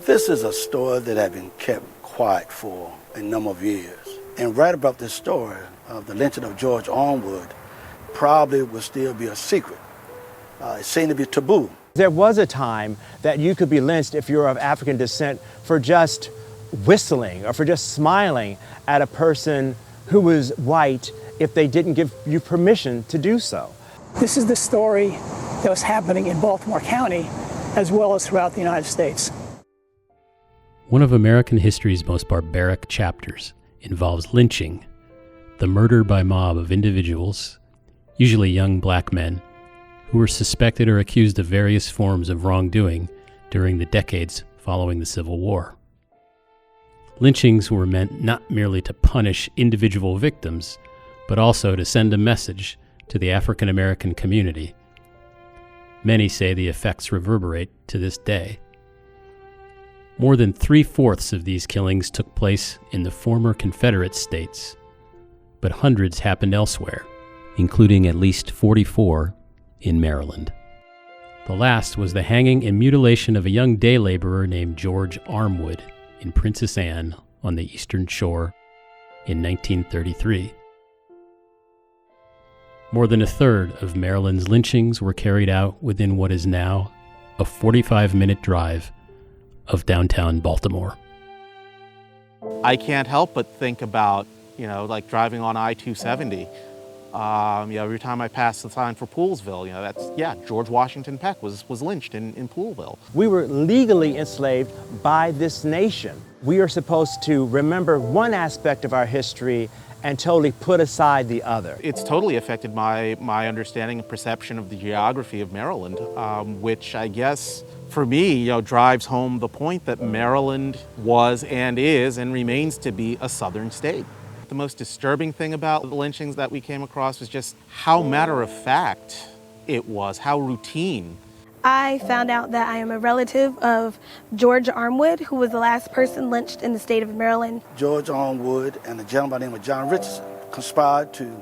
This is a story that had been kept quiet for a number of years. And right about this story of the lynching of George Armwood probably will still be a secret. It seemed to be taboo. There was a time that you could be lynched if you're of African descent for just whistling or for just smiling at a person who was white if they didn't give you permission to do so. This is the story that was happening in Baltimore County as well as throughout the United States. One of American history's most barbaric chapters involves lynching, the murder by mob of individuals, usually young black men, who were suspected or accused of various forms of wrongdoing during the decades following the Civil War. Lynchings were meant not merely to punish individual victims, but also to send a message to the African American community. Many say the effects reverberate to this day. More than 3/4 of these killings took place in the former Confederate states, but hundreds happened elsewhere, including at least 44 in Maryland. The last was the hanging and mutilation of a young day laborer named George Armwood in Princess Anne on the Eastern Shore in 1933. More than a third of Maryland's lynchings were carried out within what is now a 45-minute drive of downtown Baltimore. I can't help but think about, like driving on I-270. Every time I pass the sign for Poolesville, George Washington Peck was lynched in Poolesville. We were legally enslaved by this nation. We are supposed to remember one aspect of our history and totally put aside the other. It's totally affected my understanding and perception of the geography of Maryland, which I guess for me, drives home the point that Maryland was and is and remains to be a southern state. The most disturbing thing about the lynchings that we came across was just how matter-of-fact it was, how routine. I found out that I am a relative of George Armwood, who was the last person lynched in the state of Maryland. George Armwood and a gentleman by the name of John Richardson conspired to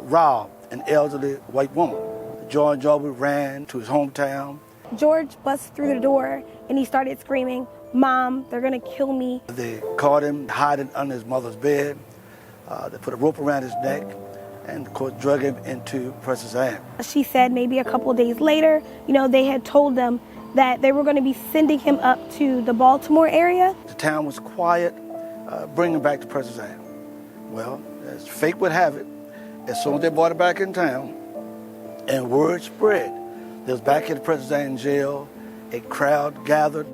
rob an elderly white woman. George Armwood ran to his hometown. George busted through the door and he started screaming, "Mom, they're gonna kill me." They caught him hiding under his mother's bed. They put a rope around his neck and, of course, drug him into Princess Anne. She said maybe a couple of days later, they had told them that they were going to be sending him up to the Baltimore area. The town was quiet, bring him back to Princess Anne. Well, as fate would have it, as soon as they brought him back in town, and word spread, they was back at the Princess Anne jail, a crowd gathered.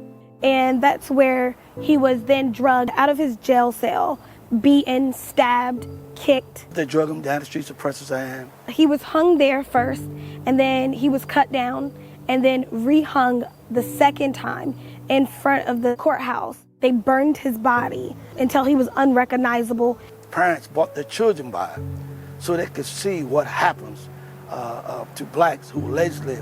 And that's where he was then drugged out of his jail cell, beaten, stabbed, kicked. They drug him down the streets of Princess Anne. He was hung there first, and then he was cut down, and then rehung the second time in front of the courthouse. They burned his body until he was unrecognizable. Parents brought their children by so they could see what happens to blacks who allegedly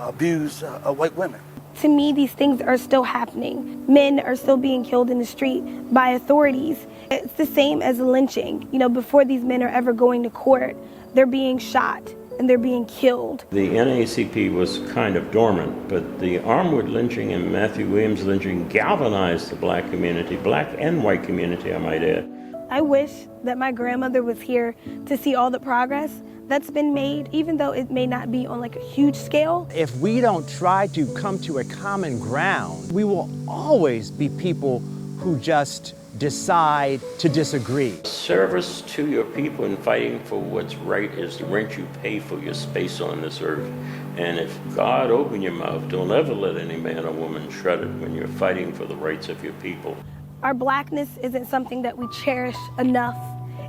abuse white women. To me, these things are still happening. Men are still being killed in the street by authorities. It's the same as a lynching. Before these men are ever going to court, they're being shot and they're being killed. The NAACP was kind of dormant, but the Armwood lynching and Matthew Williams lynching galvanized the black community, black and white community, I might add. I wish that my grandmother was here to see all the progress that's been made, even though it may not be on a huge scale. If we don't try to come to a common ground, we will always be people who just decide to disagree. Service to your people and fighting for what's right is the rent you pay for your space on this earth. And if God open your mouth, don't ever let any man or woman shut it when you're fighting for the rights of your people. Our blackness isn't something that we cherish enough.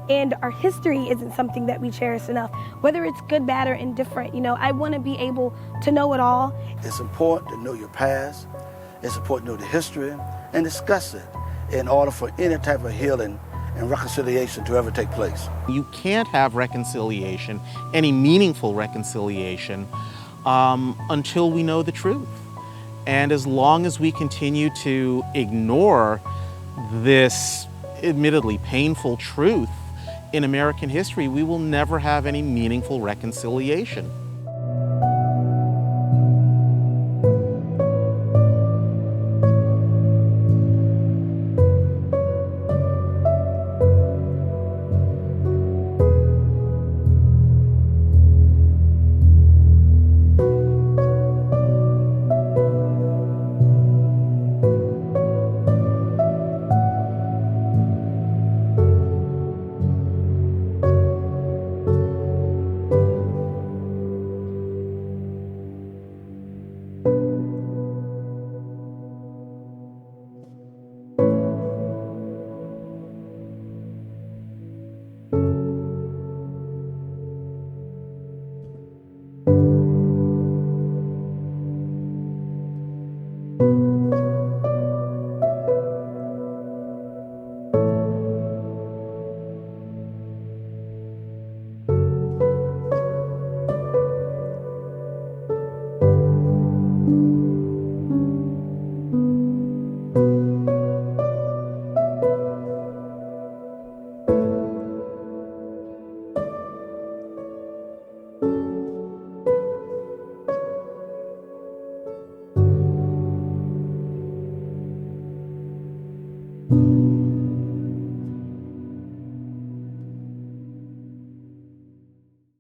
And our history isn't something that we cherish enough, whether it's good, bad, or indifferent. I want to be able to know it all. It's important to know your past. It's important to know the history and discuss it in order for any type of healing and reconciliation to ever take place. You can't have reconciliation, any meaningful reconciliation, until we know the truth. And as long as we continue to ignore this admittedly painful truth in American history, we will never have any meaningful reconciliation.